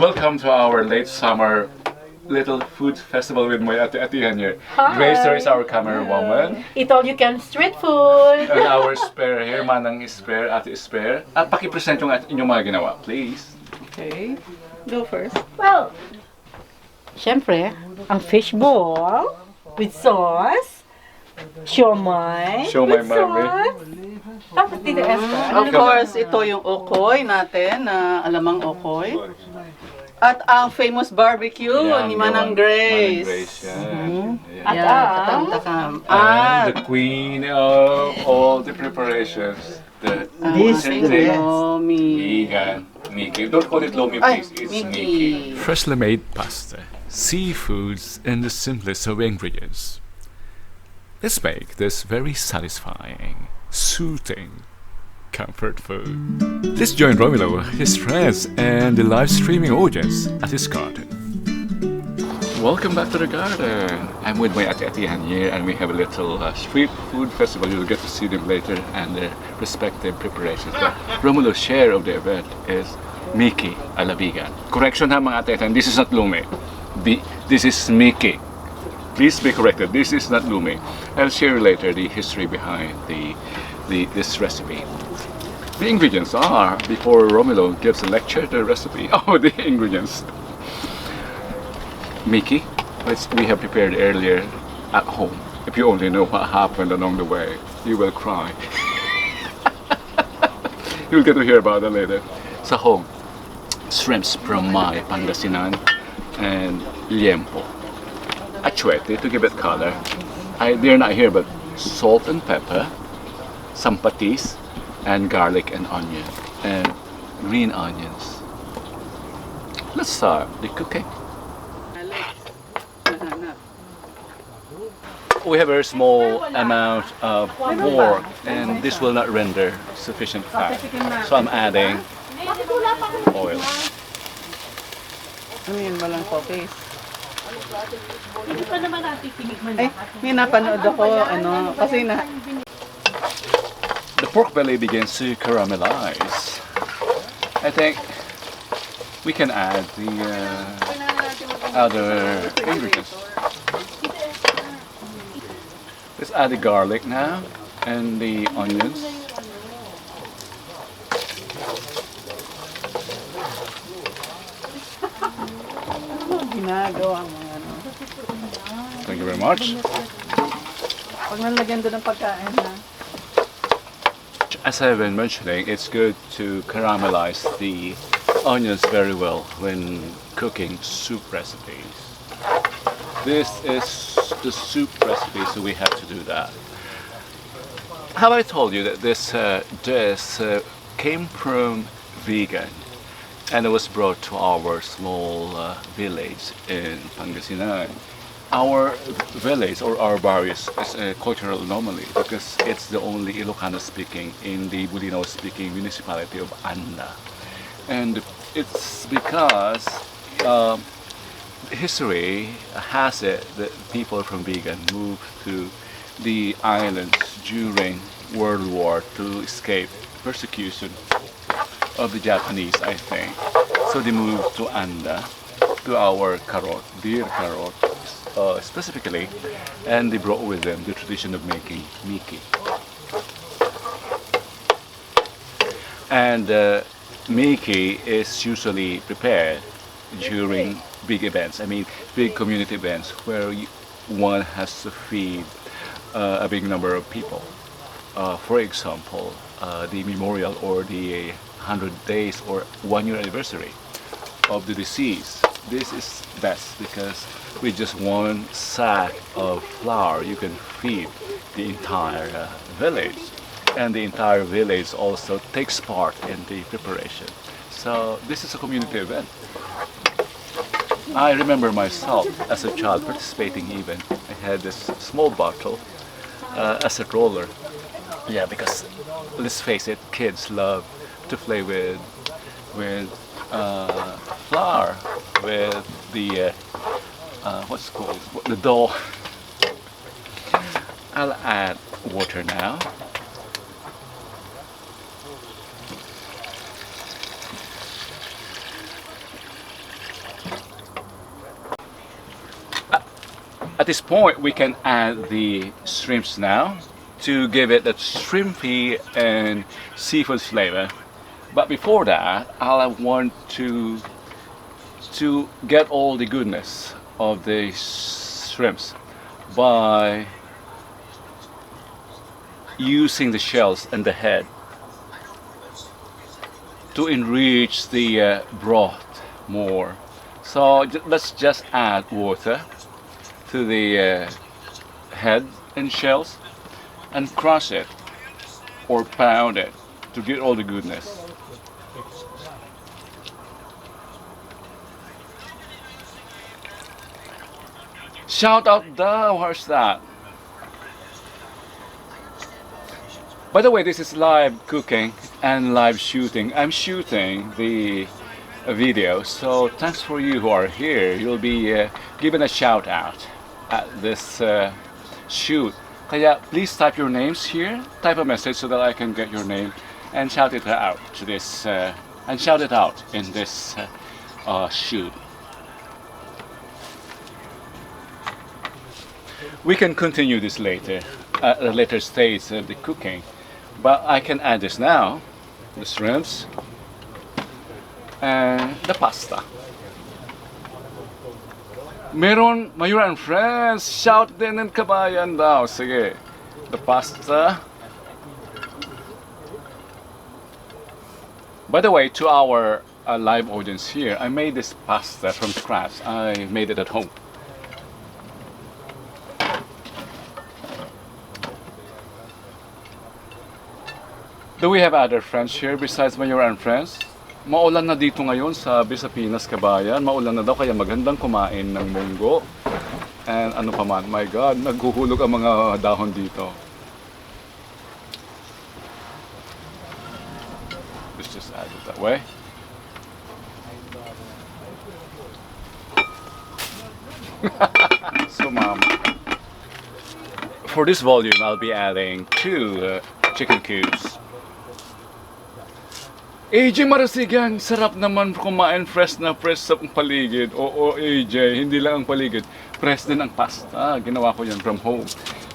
Welcome to our late summer little food festival with my ate-atihan here. Grace here is our camera woman. Eat all you can street food. And our spare here, manang spare, ate spare. At paki-present yung inyong mga ginawa, please. Okay, go first. Well, syempre, ang fishball with sauce. Siomay Siomay, with mami. sauce. Tapos dito extra. Of course, ito yung okoy natin, na alamang okoy. At ang famous barbecue ni Manang Grace. Manang Grace, yan. At Katam-takam. And the queen of all the preparations. This is Lomi. Vegan. Miki. Don't call it Lomi, please. It's Miki. Freshly made pasta, seafoods, and the simplest of ingredients. Let's make this very satisfying, soothing comfort food. Let's join Romulo, his friends, and the live streaming audience at his garden. Welcome back to the garden. I'm with my ate-atihan here, and we have a little street food festival. You'll get to see them later and their respective preparations. But Romulo's share of the event is Miki a la vegan. Correction ha mga ate-atihan, this is not Lume. This is Miki. Please be corrected. This is not Lume. I'll share later the history behind this recipe. The ingredients are, before Romulo gives a lecture, the recipe. Oh, the ingredients. Miki, which we have prepared earlier at home. If you only know what happened along the way, you will cry. You'll get to hear about that later. Sahog, shrimps from my Pangasinan, and liempo. Achuete to give it color. They're not here, but salt and pepper, some patis, and garlic and onion, and green onions. Let's start the cooking. We have a very small amount of pork, and this will not render sufficient fat. So I'm adding oil. Ano yun, walang coffee? Hindi pa naman natin tinikman Ay, may napanood ako, kasi The pork belly begins to caramelize. I think we can add the other ingredients. Let's add the garlic now and the onions. ginagawa mo Thank you very much. Pag nalagyan doon ng pagkain na. As I've been mentioning, it's good to caramelize the onions very well when cooking soup recipes. This is the soup recipe, so we have to do that. Have I told you that this dish came from vegan, and it was brought to our small village in Pangasinan. Our village or our barrio is a cultural anomaly because it's the only Ilocano speaking in the Bulinaw speaking municipality of Anda. And it's because history has it that people from Vegan moved to the islands during World War to escape persecution of the Japanese, I think. So they moved to Anda, to our karot, deer karot, specifically, and they brought with them the tradition of making Miki. And Miki is usually prepared during big events, I mean big community events where one has to feed a big number of people. For example, the memorial or the 100 days or 1 year anniversary of the deceased. This is best because with just one sack of flour you can feed the entire village, and the entire village also takes part in the preparation. So this is a community event. I remember myself as a child participating even. I had this small bottle as a roller. Yeah, because let's face it, kids love to play with flour, with the what's it called, the dough. I'll add water now. At this point, we can add the shrimps now to give it that shrimpy and seafood flavor. But before that, I want to get all the goodness of the shrimps by using the shells and the head to enrich the broth more. So let's just add water to the head and shells and crush it or pound it to get all the goodness. Shout out daw, where's that? By the way, this is live cooking and live shooting. I'm shooting the video, so thanks for you who are here. You'll be given a shout out at this shoot. Kaya please type your names here, type a message so that I can get your name and shout it out to this and shout it out in this shoot. We can continue this later at a later stage of the cooking, but I can add this now, the shrimps and the pasta. Meron, Mayura and friends, shout din ng kabayan daw. Sige, the pasta. By the way, to our live audience here, I made this pasta from scratch. I made it at home. Do we have other friends here besides Mayura and friends? Maulan na dito ngayon sa Pinas, kabayan. Maulan na daw kaya magandang kumain ng munggo. And ano pa man, my God, naghuhulog ang mga dahon dito. Let's just add it that way. So mom, for this volume I'll be adding 2 chicken cubes. AJ Marasigan, sarap naman kumain fresh na fresh sa paligid. Oo AJ, hindi lang ang paligid, fresh din ang pasta. Ginawa ko yan from home.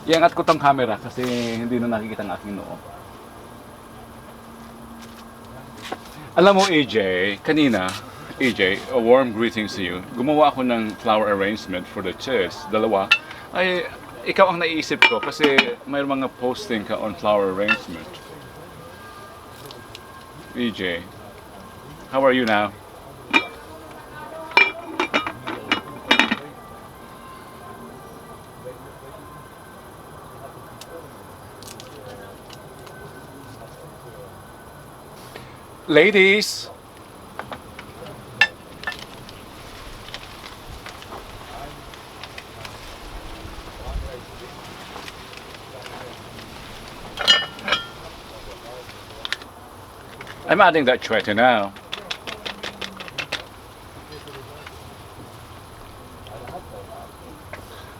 Iangat ko tong camera kasi hindi na nakikita ang aking noo. Alam mo AJ, kanina, AJ, a warm greetings to you. Gumawa ako ng flower arrangement for the chairs. Dalawa. Ay, ikaw ang naiisip ko kasi may mga posting ka on flower arrangement. EJ, how are you now? Ladies, I'm adding that chwete now.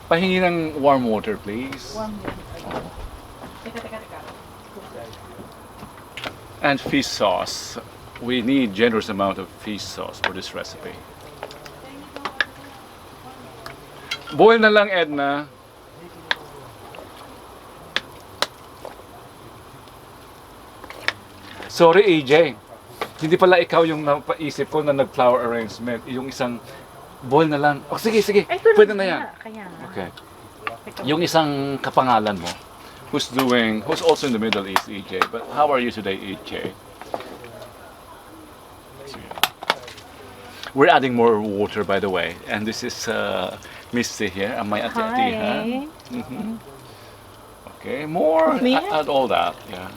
Pahingi ng warm water, please. Warm yan. Teka. And fish sauce. We need generous amount of fish sauce for this recipe. Boil na lang, Edna. Sorry AJ, hindi pala ikaw yung napaisip ko na nag-flower arrangement. Yung isang boil na lang. Oh, sige. Ay, Pwede na yan. Kaya. Okay. Yung isang kapangalan mo, who's also in the Middle East, EJ. But how are you today, EJ? We're adding more water, by the way. And this is Misty here, and my ate-ate. Hi. Okay, more. Me? Add all that. Yeah.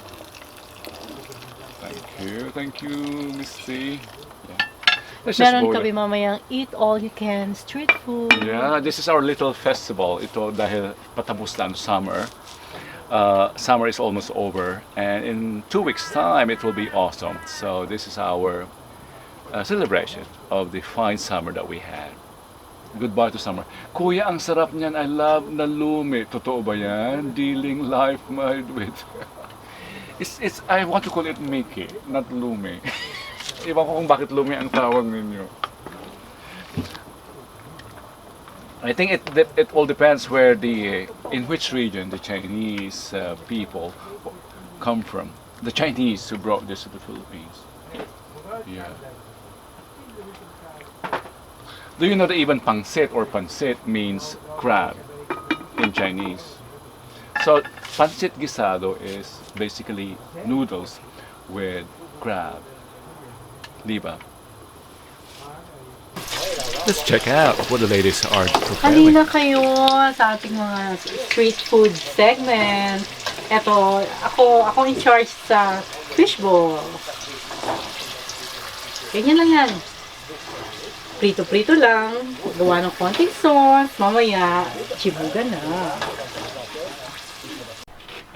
Thank you, Misty. Yeah. Let's just Meron boil kami it. mamayang eat all you can street food. Yeah, this is our little festival. Ito dahil patapos na ang summer. Summer is almost over, and in 2 weeks' time it will be autumn. So this is our celebration of the fine summer that we had. Goodbye to summer. Kuya, ang sarap niyan. I love na lumi. Totoo ba yan? Dealing life made with... It's I want to call it Miki, not Lumi. Iwan ko kung bakit Lumi ang tawag ninyo. I think it all depends where in which region the Chinese people come from. The Chinese who brought this to the Philippines. Yeah. Do you know that even pangsit or pansit means crab in Chinese? So pancit guisado is basically noodles with crab. Diba? Let's check out what the ladies are preparing. Halina kayo sa ating mga street food segment. Eto, ako in charge sa fishball. Ganyan lang yan. Prito-prito lang. Gawa ng konting sauce. Mamaya, chibuga na.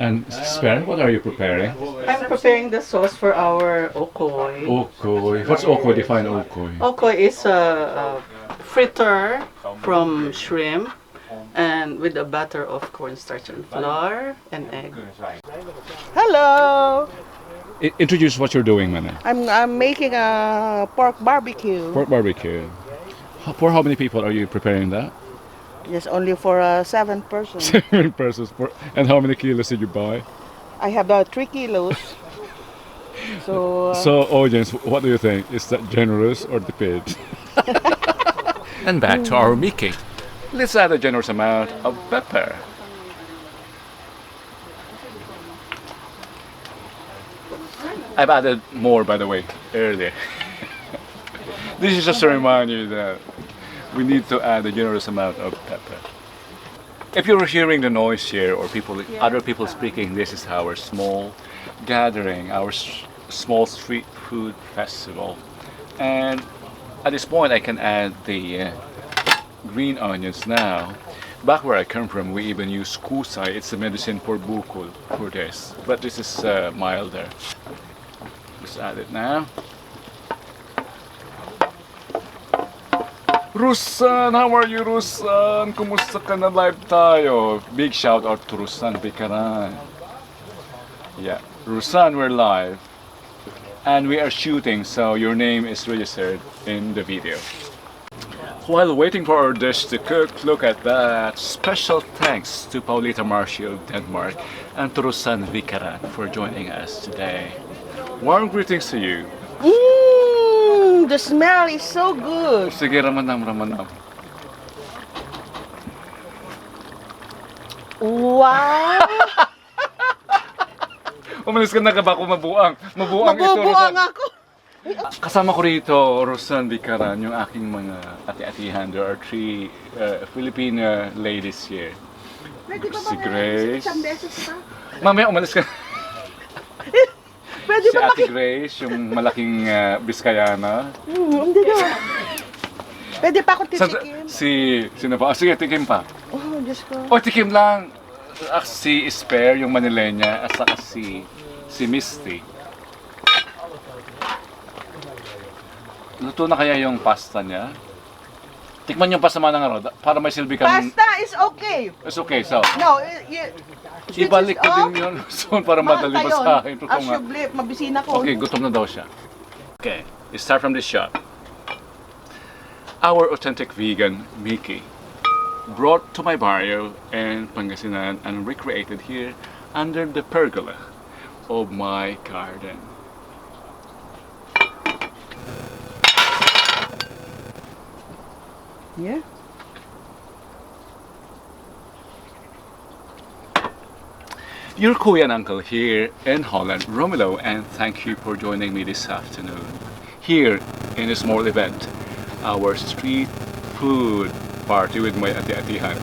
And Sper, what are you preparing? I'm preparing the sauce for our okoy. Okoy. What's okoy? Define okoy. Okoy is a fritter from shrimp and with a batter of cornstarch and flour and egg. Hello, Introduce what you're doing, Mana. I'm making a pork barbecue. Pork barbecue. For how many people are you preparing that? Yes, only for 7 persons. 7 persons. And how many kilos did you buy? I have 3 kilos. So, So, audience, what do you think? Is that generous or the pig? And back to our Miki. Let's add a generous amount of pepper. I've added more, by the way, earlier. This is just to remind you that we need to add a generous amount of pepper. If you're hearing the noise here or other people speaking, this is our small gathering, our small street food festival. And at this point, I can add the green onions now. Back where I come from, we even use kusay. It's a medicine for bukol for this, but this is milder. Just add it now. Rusan, how are you, Rusan? Kumusta ka na live tayo? Big shout out to Rusan Bikaran. Yeah, Rusan, we're live. And we are shooting, so your name is registered in the video. While waiting for our dish to cook, look at that. Special thanks to Paulita Marshall, Denmark, and to Rusan Bikaran for joining us today. Warm greetings to you. the smell is so good. Sige, ramanam, ramanam. Wow! Umalis ka na ka ba kung mabuang? Mabuang ito, Mabubuang Rosan. ako. Kasama ko rito, Rosan Bikaran, yung aking mga ati-atihan. There are 3 Filipino ladies here. Si Grace. Mamaya umalis ka. Pwede Si Ate Grace, yung malaking Biskayana. Hindi na. Pwede pa akong titikim. Sino pa? Sige, tikim pa. Oh, Diyos ko. O, tikim lang. Si Esper, yung Manilenya, at saka si Misty. Luto na kaya yung pasta niya? Tikman yung pasta ng araw para may silbi kang... Pasta is okay. It's okay, so... No, Ibalik ko din yun soon para madali pa sa akin. Totoo nga. Asubli, mabisina ko. Okay, gutom na daw siya. Okay, let's start from this shot. Our authentic vegan Miki, brought to my barrio in Pangasinan and recreated here under the pergola of my garden. Yeah. Your Kuya and Uncle here in Holland, Romulo, and thank you for joining me this afternoon here in a small event, our street food party with my ati-atihan.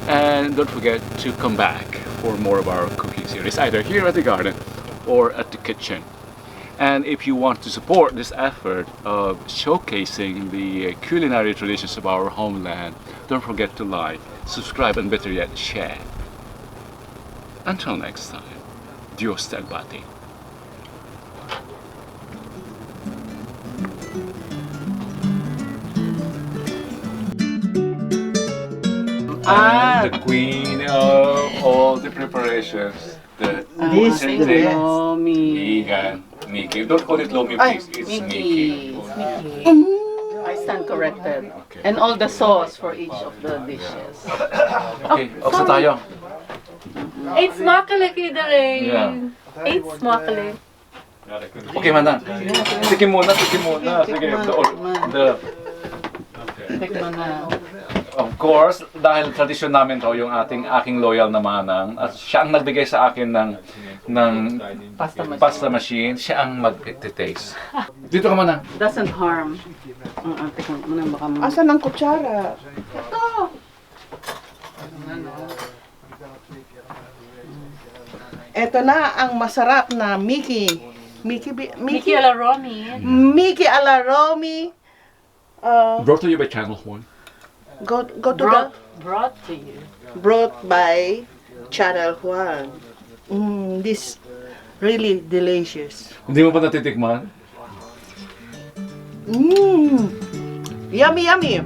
And don't forget to come back for more of our cooking series, either here at the garden or at the kitchen. And if you want to support this effort of showcasing the culinary traditions of our homeland, don't forget to like, subscribe, and better yet, share. Until next time, Dios te albati. The queen of all the preparations, the This is authentic Lomi. vegan Miki. Don't call it Lomi, Ay, please. It's Miki. Miki. I stand corrected. Okay. And all the sauce for each of the dishes. Okay, off na tayo. It's smakelijk iedereen. Yeah. It's smakelijk. Okay, Manang. Tikim muna. Sige, Tikman na. Of course, dahil tradisyon namin to, yung aking loyal na manang, at siya ang nagbigay sa akin ng pasta machine, siya ang mag-taste. Dito ka, Manang. Doesn't harm. Tikman mo na baka Asan ang kutsara? Ito na ang masarap na Miki Alaromi. Miki Alaromi. Brought to you by Channel 1. Go to the Brought to you. brought by Channel 1. This really delicious. Hindi mo pa natitikman? Yummy, yummy.